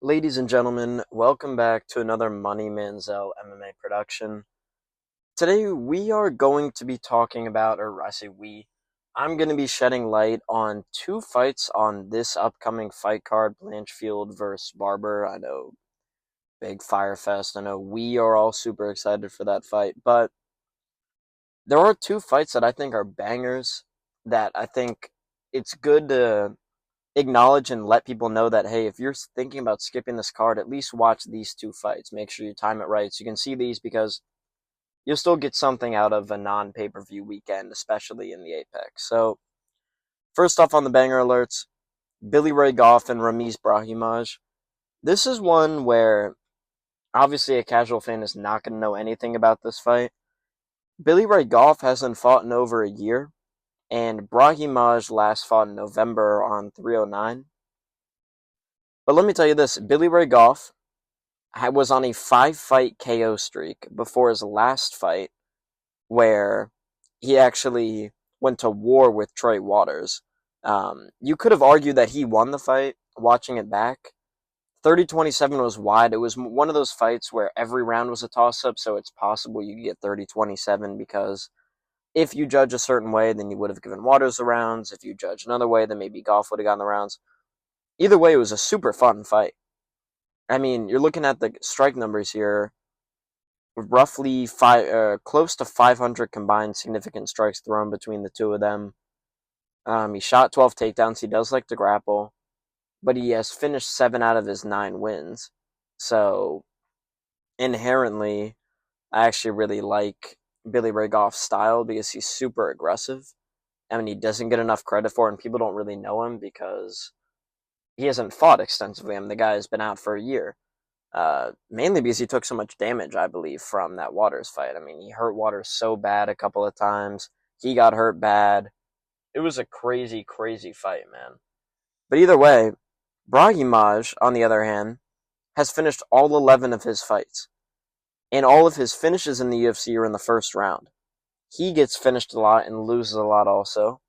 Ladies and gentlemen, welcome back to another Money Manziel MMA production. Today we are going to be talking about, or I say we, I'm going to be shedding light on two fights on this upcoming fight card, Blanchfield versus Barber. I know, big Fire Fest. I know we are all super excited for that fight, but there are two fights that I think are bangers that I think it's good to acknowledge and let people know that, hey, if you're thinking about skipping this card, at least watch these two fights. Make sure you time it right so you can see these, because you'll still get something out of a non-pay-per-view weekend, especially in the Apex. So first off on the banger alerts, Billy Ray Goff and Ramiz Brahimaj. This is one where obviously a casual fan is not going to know anything about this fight. Billy Ray Goff hasn't fought in over a year, and Brahimaj last fought in November on 309. But let me tell you this, Billy Ray Goff was on a 5-fight KO streak before his last fight, where he actually went to war with Troy Waters. You could have argued that he won the fight, watching it back. 30-27 was wide. It was one of those fights where every round was a toss-up, so it's possible you could get 30-27, because if you judge a certain way, then you would have given Waters the rounds. If you judge another way, then maybe Goff would have gotten the rounds. Either way, it was a super fun fight. I mean, you're looking at the strike numbers here, roughly close to 500 combined significant strikes thrown between the two of them. He shot 12 takedowns. He does like to grapple, but he has finished 7 out of his 9 wins. So, inherently, I actually really like Billy Ray Goff's style, because he's super aggressive. I mean, he doesn't get enough credit for it, and people don't really know him because he hasn't fought extensively. I mean, the guy has been out for a year. Mainly because he took so much damage, I believe, from that Waters fight. I mean, he hurt Waters so bad a couple of times. He got hurt bad. It was a crazy, crazy fight, man. But either way, Brahimaj, on the other hand, has finished all 11 of his fights. And all of his finishes in the UFC are in the first round. He gets finished a lot and loses a lot also.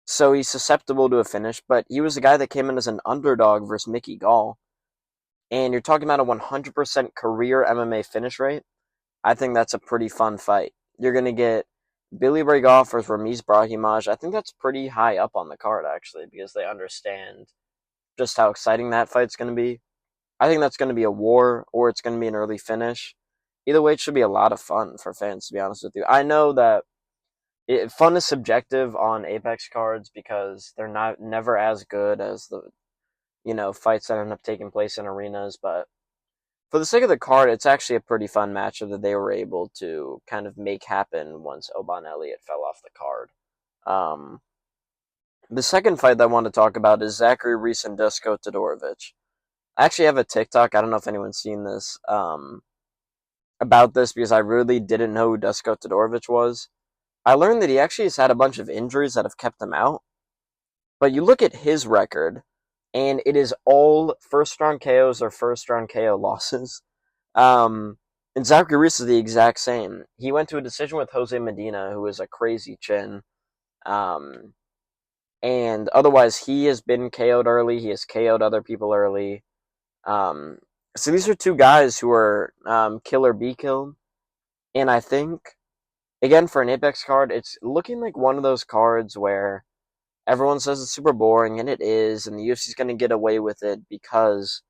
So he's susceptible to a finish, but he was a guy that came in as an underdog versus Mickey Gall. And you're talking about a 100% career MMA finish rate. I think that's a pretty fun fight. You're going to get Billy Ray Goff versus Ramiz Brahimaj. I think that's pretty high up on the card, actually, because they understand just how exciting that fight's going to be. I think that's going to be a war, or it's going to be an early finish. Either way, it should be a lot of fun for fans, to be honest with you. I know that fun is subjective on Apex cards, because they're never as good as the fights that end up taking place in arenas, but for the sake of the card, it's actually a pretty fun matchup that they were able to kind of make happen once Oban Elliott fell off the card. The second fight that I want to talk about is Zachary Reese and Dusko Todorovic. I actually have a TikTok, I don't know if anyone's seen this, about this, because I really didn't know who Dusko Todorovic was. I learned that he actually has had a bunch of injuries that have kept him out, but you look at his record, and it is all first-round KOs or first-round KO losses. And Zachary Reese is the exact same. He went to a decision with Jose Medina, who is a crazy chin. And otherwise, he has been KO'd early. He has KO'd other people early. So these are two guys who are kill or be killed. And I think, again, for an Apex card, it's looking like one of those cards where everyone says it's super boring, and it is, and the UFC's going to get away with it because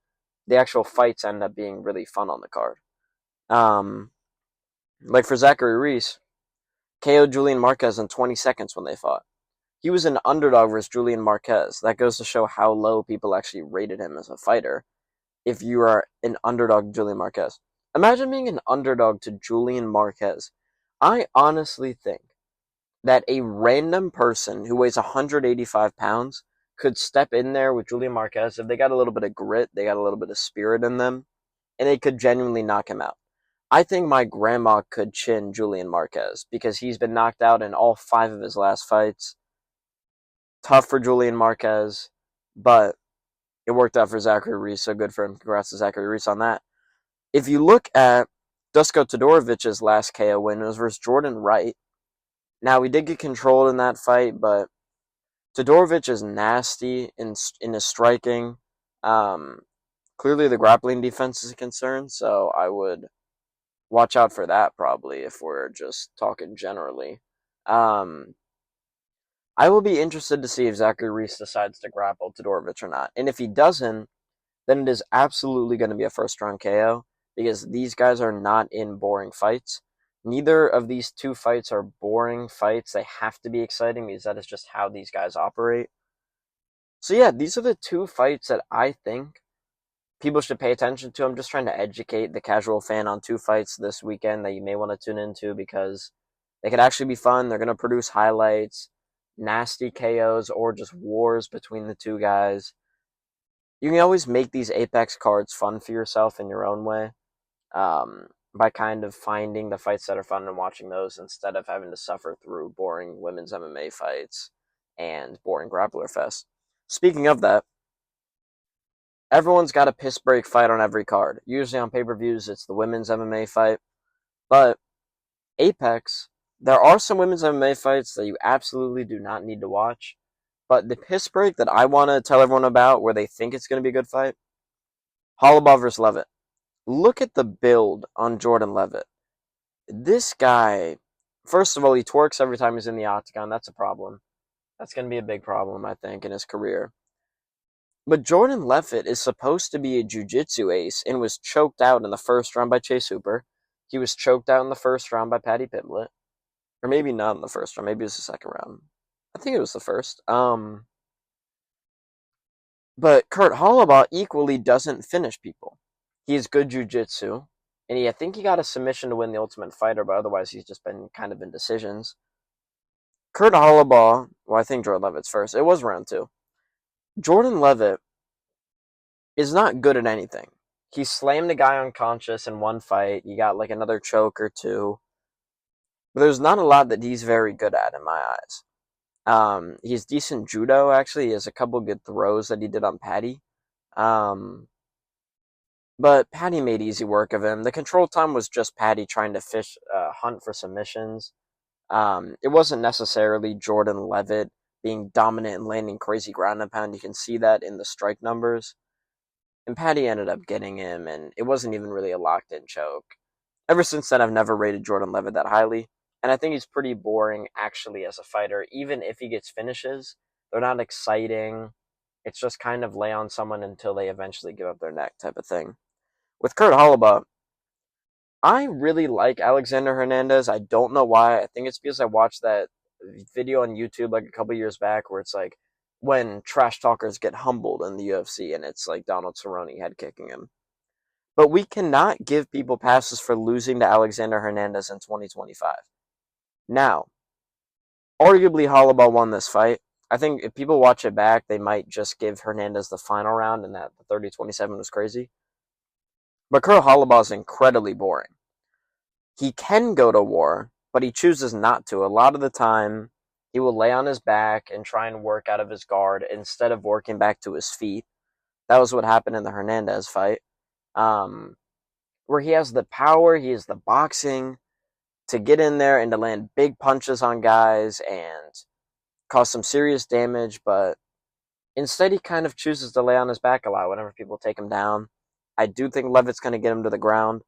the actual fights end up being really fun on the card. Like for Zachary Reese, KO'd Julian Marquez in 20 seconds when they fought. He was an underdog versus Julian Marquez. That goes to show how low people actually rated him as a fighter. If you are an underdog to Julian Marquez. Imagine being an underdog to Julian Marquez. I honestly think that a random person who weighs 185 pounds could step in there with Julian Marquez if they got a little bit of grit, they got a little bit of spirit in them, and they could genuinely knock him out. I think my grandma could chin Julian Marquez, because he's been knocked out in all 5 of his last fights. Tough for Julian Marquez, but it worked out for Zachary Reese, so good for him. Congrats to Zachary Reese on that. If you look at Dusko Todorovic's last KO win, it was versus Jordan Wright. Now, we did get controlled in that fight, but Todorovic is nasty in his striking. Clearly, the grappling defense is a concern, so I would watch out for that probably if we're just talking generally. Um, I will be interested to see if Zachary Reese decides to grapple Todorovic or not. And if he doesn't, then it is absolutely going to be a first round KO because these guys are not in boring fights. Neither of these two fights are boring fights. They have to be exciting because that is just how these guys operate. So, yeah, these are the two fights that I think people should pay attention to. I'm just trying to educate the casual fan on two fights this weekend that you may want to tune into because they could actually be fun. They're going to produce highlights, nasty KOs, or just wars between the two guys. You can always make these Apex cards fun for yourself in your own way by kind of finding the fights that are fun and watching those instead of having to suffer through boring women's MMA fights and boring grappler fest. Speaking of that, everyone's got a piss break fight on every card. Usually on pay-per-views, it's the women's MMA fight. But Apex, there are some women's MMA fights that you absolutely do not need to watch. But the piss break that I want to tell everyone about, where they think it's going to be a good fight, Holloway versus Levitt. Look at the build on Jordan Levitt. This guy, first of all, he twerks every time he's in the octagon. That's a problem. That's going to be a big problem, I think, in his career. But Jordan Levitt is supposed to be a jiu-jitsu ace and was choked out in the first round by Chase Hooper. He was choked out in the first round by Paddy Pimblett. Or maybe not in the first round. Maybe it was the second round. I think it was the first. But Kurt Holloway equally doesn't finish people. He is good jiu-jitsu. And I think he got a submission to win the Ultimate Fighter, but otherwise he's just been kind of in decisions. Kurt Holloway, well, I think Jordan Levitt's first. It was round 2. Jordan Levitt is not good at anything. He slammed a guy unconscious in one fight. He got like another choke or two. But there's not a lot that he's very good at in my eyes. He's decent judo, actually. He has a couple good throws that he did on Paddy. But Paddy made easy work of him. The control time was just Paddy trying to hunt for submissions. It wasn't necessarily Jordan Levitt being dominant and landing crazy ground and pound. You can see that in the strike numbers. And Paddy ended up getting him, and it wasn't even really a locked-in choke. Ever since then, I've never rated Jordan Levitt that highly, and I think he's pretty boring, actually, as a fighter. Even if he gets finishes, they're not exciting. It's just kind of lay on someone until they eventually give up their neck type of thing. With Kurt Holloway, I really like Alexander Hernandez. I don't know why. I think it's because I watched that video on YouTube like a couple years back where it's like when trash talkers get humbled in the UFC and it's like Donald Cerrone head kicking him. But we cannot give people passes for losing to Alexander Hernandez in 2025. Now, arguably Holloway won this fight. I think if people watch it back, they might just give Hernandez the final round and that the 30-27 was crazy. But Kurt Holloway is incredibly boring. He can go to war, but he chooses not to. A lot of the time, he will lay on his back and try and work out of his guard instead of working back to his feet. That was what happened in the Hernandez fight, where he has the power, he has the boxing to get in there and to land big punches on guys and cause some serious damage, but instead he kind of chooses to lay on his back a lot whenever people take him down. I do think Levitt's going to get him to the ground.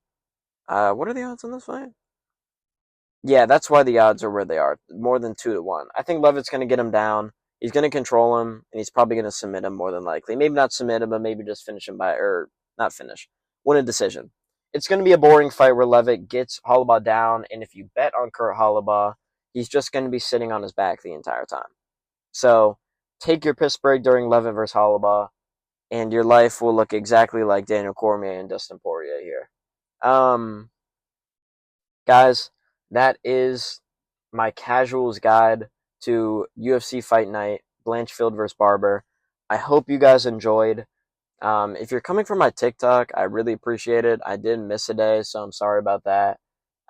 What are the odds on this fight? Yeah, that's why the odds are where they are. More than 2-1. I think Levitt's going to get him down. He's going to control him, and he's probably going to submit him more than likely. Maybe not submit him, but maybe just finish him win a decision. It's going to be a boring fight where Levitt gets Holloway down, and if you bet on Kurt Holloway, he's just going to be sitting on his back the entire time. So, take your piss break during Levitt versus Holloway, and your life will look exactly like Daniel Cormier and Dustin Poirier here. Guys, that is my casuals guide to UFC Fight Night, Blanchfield versus Barber. I hope you guys enjoyed. If you're coming from my TikTok, I really appreciate it. I did miss a day, so I'm sorry about that.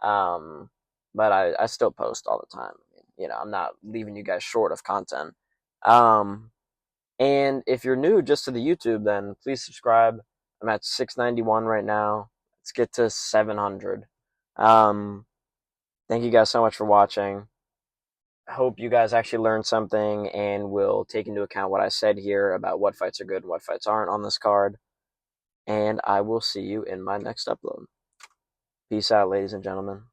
But I still post all the time. You know, I'm not leaving you guys short of content. And if you're new just to the YouTube, then please subscribe. I'm at 691 right now. Let's get to 700. Thank you guys so much for watching. I hope you guys actually learned something and will take into account what I said here about what fights are good and what fights aren't on this card. and I will see you in my next upload. Peace out, ladies and gentlemen.